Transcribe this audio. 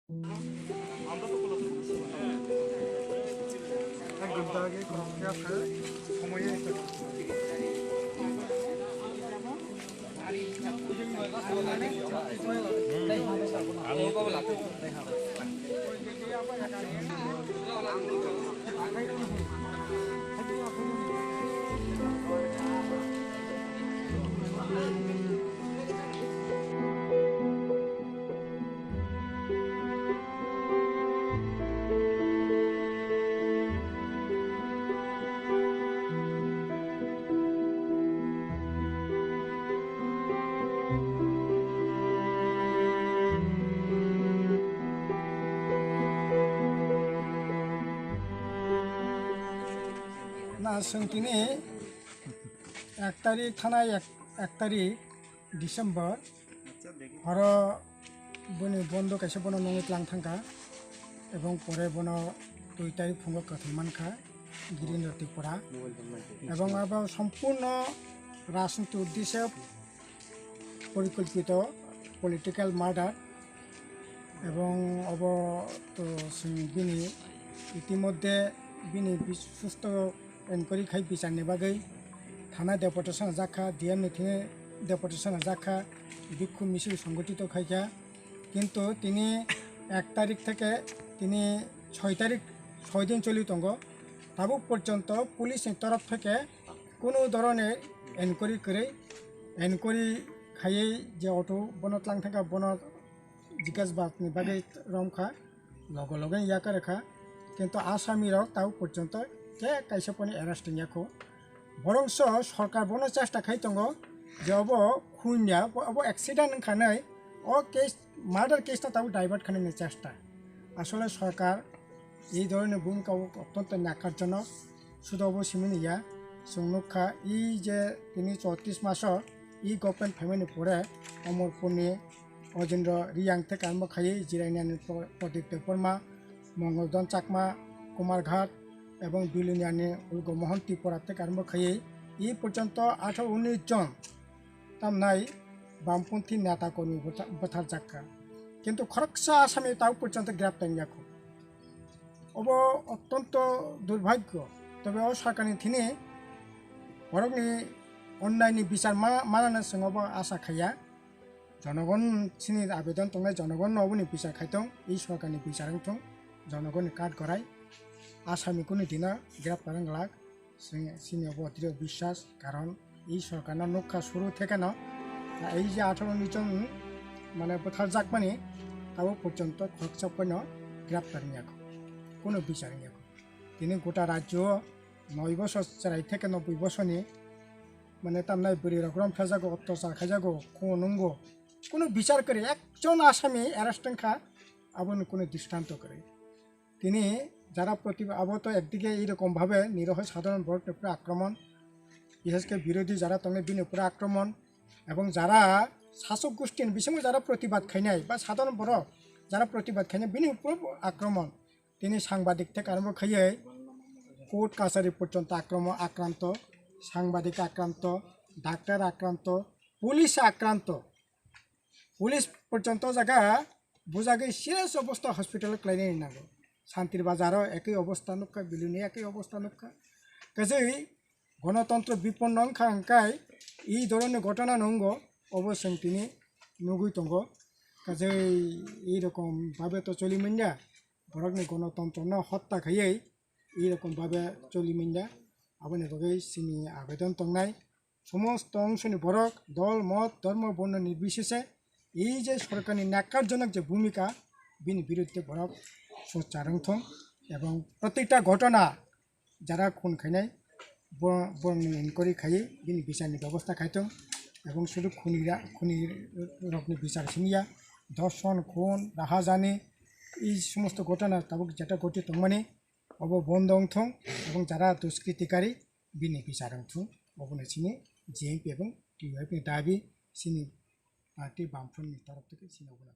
না তিনি 1 তারিখ থানায় 1 তারিখ ডিসেম্বর হর বনি বন্ধ কাছে বন নঙিত লাং থাকা এবং পরে বন 2 তারিখ ফুঙ্গ কথমানখা গিরিন্দ্র ত্রিপুরা এবং আবার সম্পূর্ণ রাজনীতি উদ্দেশ্যে পরিকল্পিত পলিটিক্যাল মার্ডার এবং অব তো বিনি ইতিমধ্যে বিনি সুস্থ এনকোয়ারি খাই বিচারনি বাগै থানা ডেপুটেশন যাখা ডিএম নিথিনে ডেপুটেশন যাখা বিক্ষোভ মিছিল সংগঠিত খাইকা কিন্তু তিনি 1 তারিখ থেকে তিনি 6 তারিখ 6 দিন চলি দङ তাবু পর্যন্ত পুলিশের তরফ থেকে কোনো ধরনের এনকোয়ারি করে এনকোয়ারি খাইয়ে যে অটো বনত লাং থাকা বন জিজ্ঞাসাবাদনি বাগै রমখা লগে লগে ইয়াকা রেখা কিন্তু আসামিরাও তাও পর্যন্ত কে কাইসেপনি অ্যারেস্ট ইয়াखौ বরংস সরকার বনো চেষ্টা খাই দङ যে অব খুনিয়া অব অ্যাক্সিডেন্ট খানাই ও কেস মার্ডার কেসটা তাও ডাইভার্ট খানাইনি চেষ্টা আসলে সরকার এই ধরনের ভূমিকা অত্যন্ত ন্যাকারজনক শুধু অবশ্যই ইয়া সংরক্ষা এই যে তিনি 34 মাস ই গভর্নমেন্ট ফ্যামিলি পরে অমরপুরনি অজেন্দ্র রিয়াং থেকে আরম্ভ খাই জিরাইনানি প্রদীপ্ত বর্মা মঙ্গলদন চাকমা কুমারঘাট এবং বিলুনিয়ানি উলগ মোহন ত্রিপুরা থেকে আরম্ভ খাই এই পর্যন্ত 18-19 জন তামনাই বামপন্থী নেতা কর্মী বwtharjaknai কিন্তু খরকসা আসামি তাও পর্যন্ত গ্রেপ্তার ইয়াखौ অব অত্যন্ত দুর্ভাগ্য তবে ও সরকারনি থিনি বরকনি অন্যায়নি বিচার মানাनो सोङावबो आसा खाया জনগণ চিনি আবেদন দङ জনগণ নবনি বিচার খাইতং এই সরকারনি বিচারংথং জনগণনি কাট গড়াই আসামিকুনি দিনা গ্রেপ্তার লাগ চিনি অদৃঢ় বিশ্বাস কারণ এই সরকার নক্ষা শুরু থেকে না এই যে 18 জন মানে বwtharjaknai তাও পর্যন্ত খরকসাপন্য গ্রেপ্তার ইয়াखौ কোনো বিচার ইয়াखौ তিনি গোটা রাজ্য 9 বছর চাই থেকে 90 বছরনি মানে তামনাই বুড়ি রকম ফেজাগো অত্যাচার খাইজাগো কোনঙ্গো কোনো বিচার করে একজন আসামি অ্যারেস্ট খা আবন কোনো দৃষ্টান্ত করে তিনি যারা আবত একদিকে এইরকমভাবে নিরহ সাধারণ ভোটের উপরে আক্রমণ বিশেষ করে বিরোধী যারা তঙ্গে বিন উপরে আক্রমণ এবং যারা শাসক গোষ্ঠীর বিষয়ে যারা প্রতিবাদ খাইনাই বা সাধারণ বড় যারা প্রতিবাদ খাইনাই বিনি উপর আক্রমণ তিনি সাংবাদিক থেকে আরম্ভ খাইয়ে কোর্ট কাছারি পর্যন্ত আক্রান্ত সাংবাদিক আক্রান্ত ডাক্তার আক্রান্ত পুলিশ আক্রান্ত পুলিশ পর্যন্ত জায়গা বোঝাগে সিরিয়াস অবস্থা হসপিটালে ক্লাইনে নাগো শান্তির বাজারও একই অবস্থা নক্কা বিলুনি একই অবস্থা নক্কা কাজেই গণতন্ত্র বিপন্ন অংখায় এই ধরনের ঘটনা নঙ্গ অবশ্যই তিনি নগুই দङ কাজেই এইরকমভাবে তো চলিমিন্যা বরকনি গণতন্ত্র না হত্যা খাইয়ে এইরকমভাবে চলিমিন্যা আবনি বাগै চিনি আবেদন দंनाय সমস্ত অংশনি বরক দল মত ধর্ম বর্ণ নির্বিশেষে এই যে সরকারি ন্যাক্কারজনক যে ভূমিকা বিনি বিরুদ্ধে বরক সোচ্চারংথং এবং প্রত্যেকটা ঘটনা যারা খুন খাইনাই বর্ণি ইনকোয়ারি খাইয়ে বিনি বিচারনি ব্যবস্থা খাইতং এবং শুধু খুনির রকনি বিচার ছিনিয়া ধর্ষণ খুন রাহাজানি এই সমস্ত ঘটনা তাবুক যেটা ঘটিত মানে অব বন্ধ অংথং এবং যারা দুষ্কৃতিকারী বিনি বিচারংথং অবনে চিনি জিএমপি এবং টিউএফনি দাবি চিনি পার্টি বামফ্রন্টনি তরফ থেকে চিনি অবনা